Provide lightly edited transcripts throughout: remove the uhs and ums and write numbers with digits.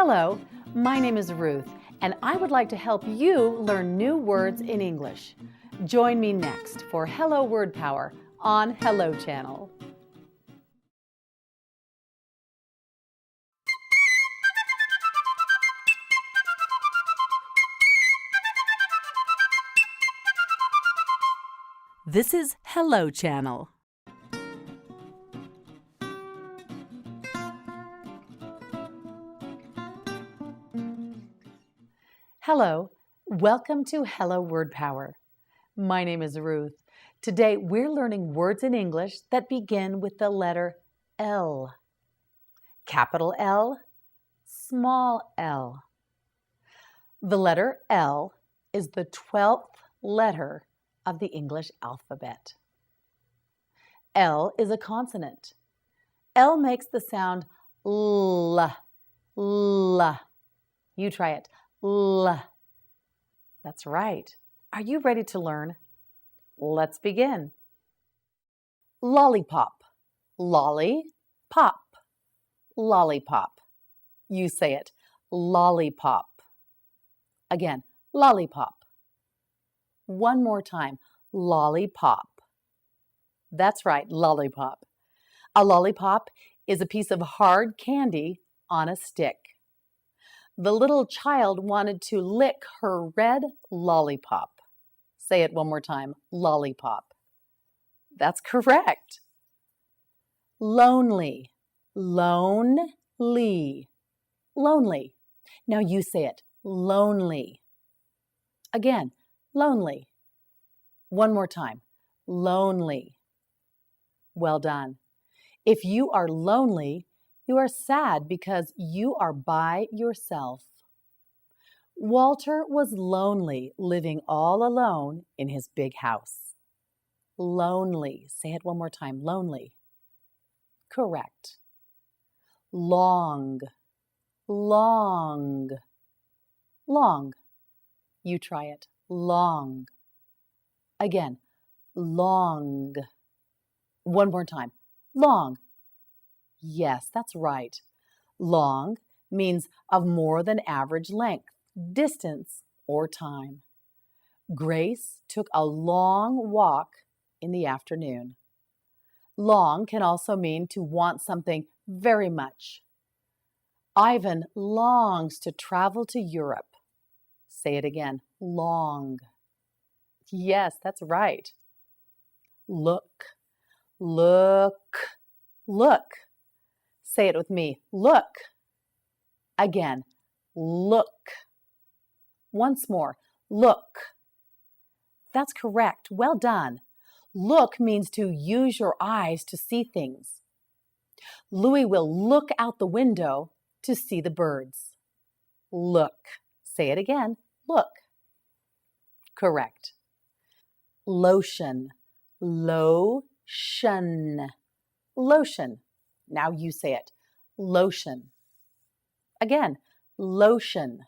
Hello, my name is Ruth, and I would like to help you learn new words in English. Join me next for Hello Word Power on Hello Channel. This is Hello Channel. Hello, welcome to Hello Word Power. My name is Ruth. Today we're learning words in English that begin with the letter L. Capital L, small l. The letter L is the 12th letter of the English alphabet. L is a consonant. L makes the sound L, L. You try it, L. That's right. Are you ready to learn? Let's begin. Lollipop, lolly, pop, lollipop. You say it, lollipop. Again, lollipop. One more time, lollipop. That's right, lollipop. A lollipop is a piece of hard candy on a stick. The little child wanted to lick her red lollipop. Say it one more time, lollipop. That's correct. Lonely, lonely, lonely. Now you say it, lonely. Again, lonely. One more time, lonely. Well done. If you are lonely, you are sad because you are by yourself. Walter was lonely living all alone in his big house. Lonely. Say it one more time, lonely. Correct. Long, long, long. You try it, long. Again, long. One more time, long. Yes, that's right. Long means of more than average length, distance, or time. Grace took a long walk in the afternoon. Long can also mean to want something very much. Ivan longs to travel to Europe. Say it again, long. Yes, that's right. Look, look, look. Say it with me, look. Again, look. Once more, look. That's correct. Well done. Look means to use your eyes to see things. Louis will look out the window to see the birds. Look. Say it again. Look. Correct. Lotion. Lotion. Lotion. Now you say it. Lotion. Again, lotion.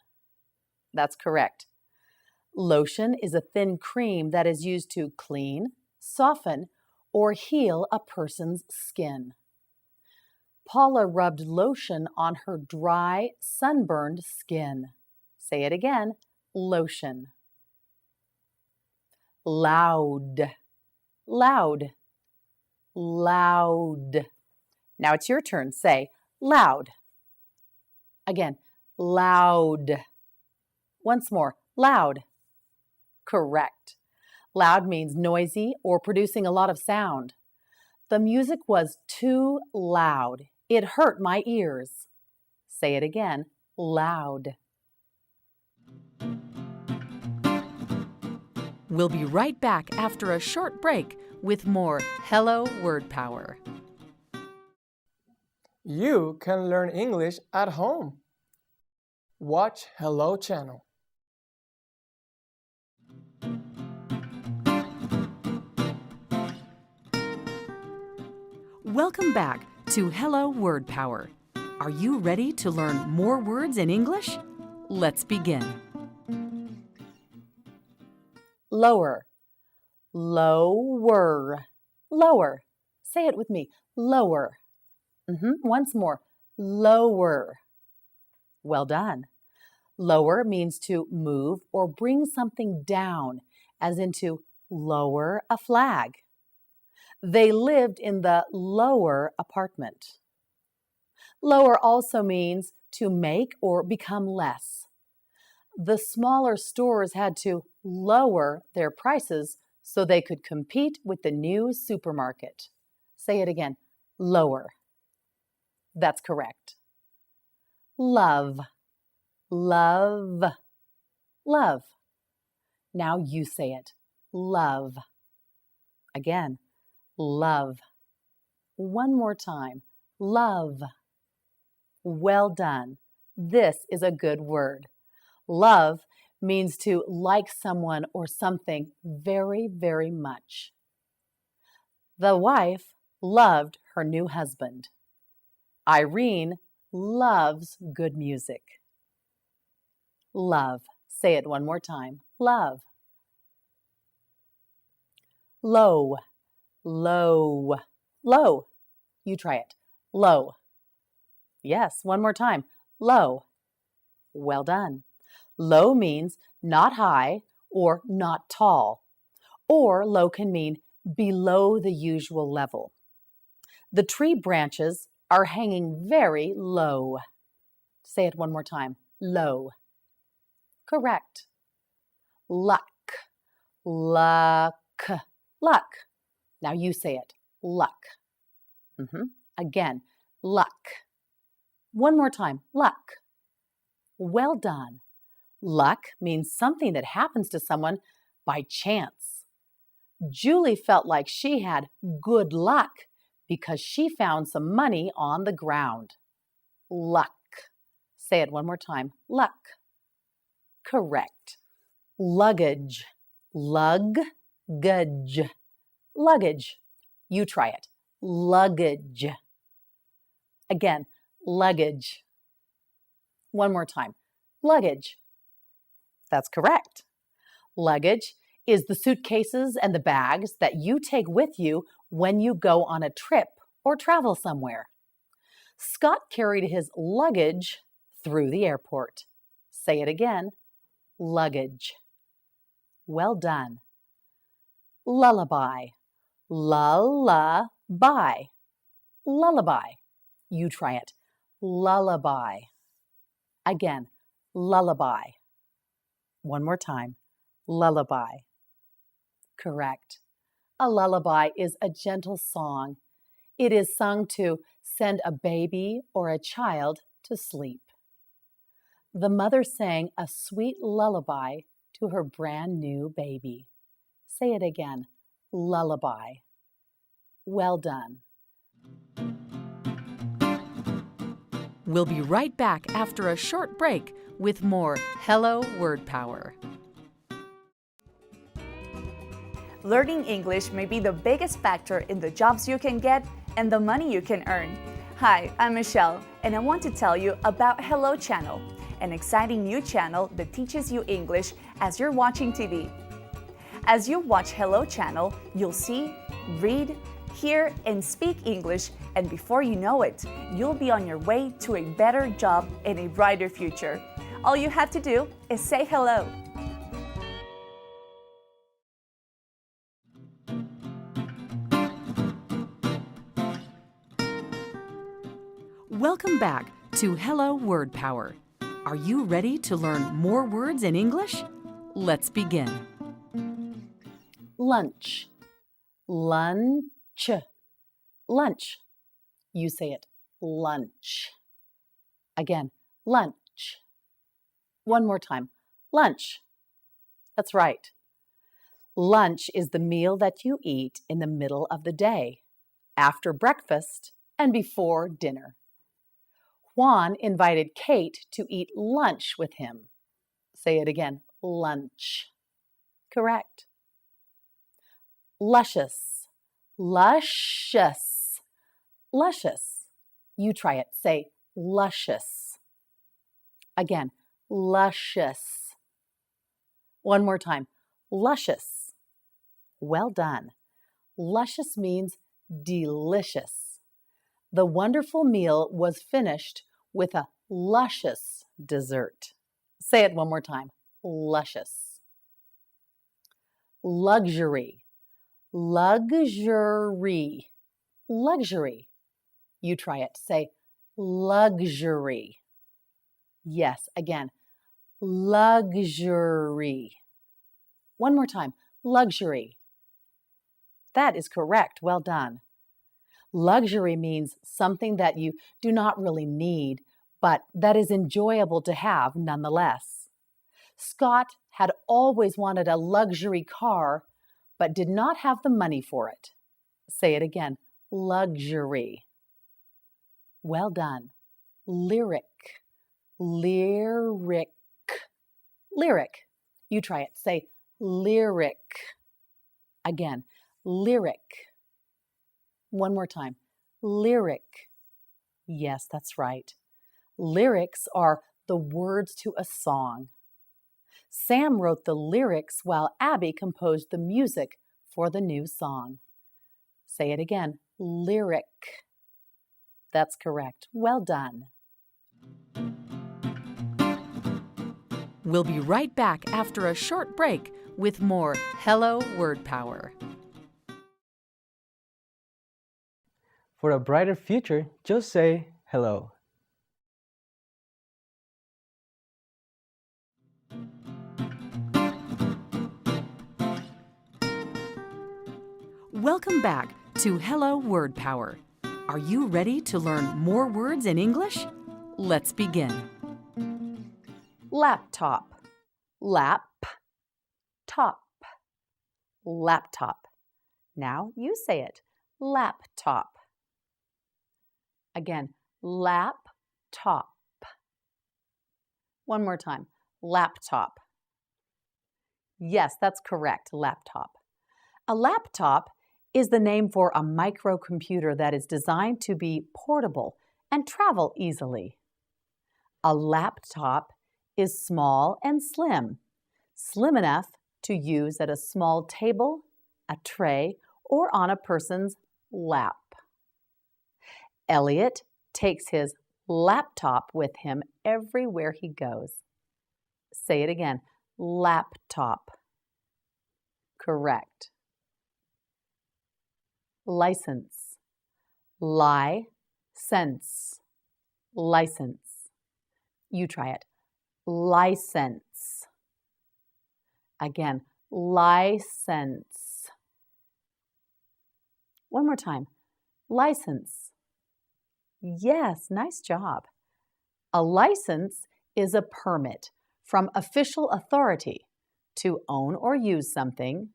That's correct. Lotion is a thin cream that is used to clean, soften, or heal a person's skin. Paula rubbed lotion on her dry, sunburned skin. Say it again, lotion. Loud, loud, loud. Now it's your turn. Say loud. Again, loud. Once more, loud. Correct. Loud means noisy or producing a lot of sound. The music was too loud. It hurt my ears. Say it again, loud. We'll be right back after a short break with more Hello Word Power. You can learn English at home. Watch Hello Channel. Welcome back to Hello Word Power. Are you ready to learn more words in English? Let's begin. Lower, lower, lower. Say it with me, lower. Once more, lower. Well done. Lower means to move or bring something down, as in to lower a flag. They lived in the lower apartment. Lower also means to make or become less. The smaller stores had to lower their prices so they could compete with the new supermarket. Say it again, lower. That's correct. Love, love, love. Now you say it, love. Again, love. One more time, love. Well done. This is a good word. Love means to like someone or something very, very much. The wife loved her new husband. Irene loves good music. Love. Say it one more time. Love. Low, low, low. You try it. Low. Yes, one more time. Low. Well done. Low means not high or not tall, or low can mean below the usual level. The tree branches are hanging very low. Say it one more time. Low. Correct. Luck, luck, luck. Now you say it. Luck. Again, luck. One more time. Luck. Well done. Luck means something that happens to someone by chance. Julie felt like she had good luck because she found some money on the ground. Luck. Say it one more time. Luck. Correct. Luggage. Luggage. Luggage. You try it. Luggage. Again, luggage. One more time. Luggage. That's correct. Luggage is the suitcases and the bags that you take with you when you go on a trip or travel somewhere. Scott carried his luggage through the airport. Say it again. Luggage. Well done. Lullaby. Lullaby. Lullaby. You try it. Lullaby. Again, lullaby. One more time. Lullaby. Correct. A lullaby is a gentle song. It is sung to send a baby or a child to sleep. The mother sang a sweet lullaby to her brand new baby. Say it again. Lullaby. Well done. We'll be right back after a short break with more Hello Word Power. Learning English may be the biggest factor in the jobs you can get and the money you can earn. Hi, I'm Michelle, and I want to tell you about Hello Channel, an exciting new channel that teaches you English as you're watching TV. As you watch Hello Channel, you'll see, read, hear, and speak English, and before you know it, you'll be on your way to a better job and a brighter future. All you have to do is say hello. Welcome back to Hello Word Power. Are you ready to learn more words in English? Let's begin. Lunch. Lunch. Lunch. You say it. Lunch. Again, lunch. One more time. Lunch. That's right. Lunch is the meal that you eat in the middle of the day, after breakfast and before dinner. Juan invited Kate to eat lunch with him. Say it again. Lunch. Correct. Luscious. Luscious. Luscious. You try it. Say luscious. Again, luscious. One more time. Luscious. Well done. Luscious means delicious. The wonderful meal was finished with a luscious dessert. Say it one more time. Luscious. Luxury. Luxury. Luxury. You try it. Say luxury. Yes, again. Luxury. One more time. Luxury. That is correct. Well done. Luxury means something that you do not really need, but that is enjoyable to have nonetheless. Scott had always wanted a luxury car, but did not have the money for it. Say it again. Luxury. Well done. Lyric. Lyric. Lyric. You try it. Say lyric. Again. Lyric. One more time. Lyric. Yes, that's right. Lyrics are the words to a song. Sam wrote the lyrics while Abby composed the music for the new song. Say it again. Lyric. That's correct. Well done. We'll be right back after a short break with more Hello Word Power. For a brighter future, just say hello. Welcome back to Hello Word Power. Are you ready to learn more words in English? Let's begin. Laptop. Lap. Top. Laptop. Now you say it. Laptop. Again, laptop. One more time. Laptop. Yes, that's correct. Laptop. A laptop is the name for a microcomputer that is designed to be portable and travel easily. A laptop is small and slim enough to use at a small table, a tray, or on a person's lap. Elliot takes his laptop with him everywhere he goes. Say it again. Laptop. Correct. License. Sense. License. You try it. License. Again, license. One more time. License. Yes, nice job. A license is a permit from official authority to own or use something,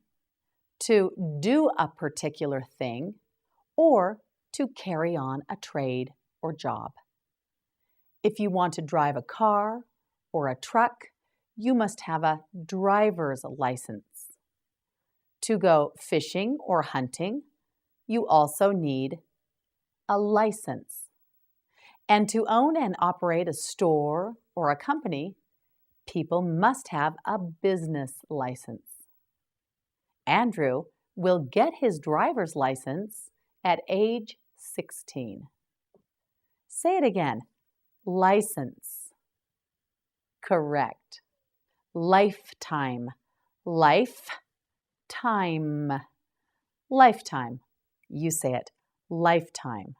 to do a particular thing, or to carry on a trade or job. If you want to drive a car or a truck, you must have a driver's license. To go fishing or hunting, you also need a license. And to own and operate a store or a company, people must have a business license. Andrew will get his driver's license at age 16. Say it again. License. Correct. Lifetime. Lifetime. Lifetime. You say it. Lifetime.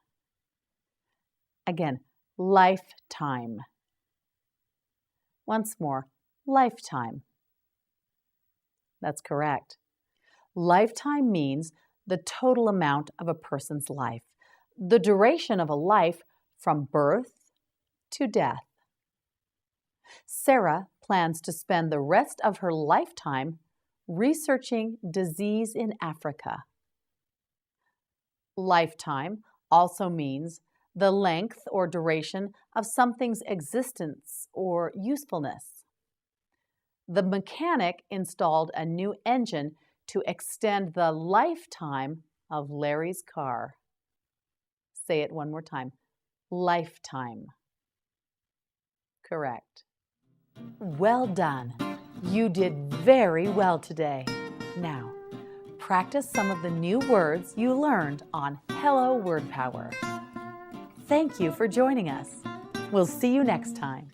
Again, lifetime. Once more, lifetime. That's correct. Lifetime means the total amount of a person's life, the duration of a life from birth to death. Sarah plans to spend the rest of her lifetime researching disease in Africa. Lifetime also means the length or duration of something's existence or usefulness. The mechanic installed a new engine to extend the lifetime of Larry's car. Say it one more time. Lifetime. Correct. Well done. You did very well today. Now, practice some of the new words you learned on Hello Word Power. Thank you for joining us. We'll see you next time.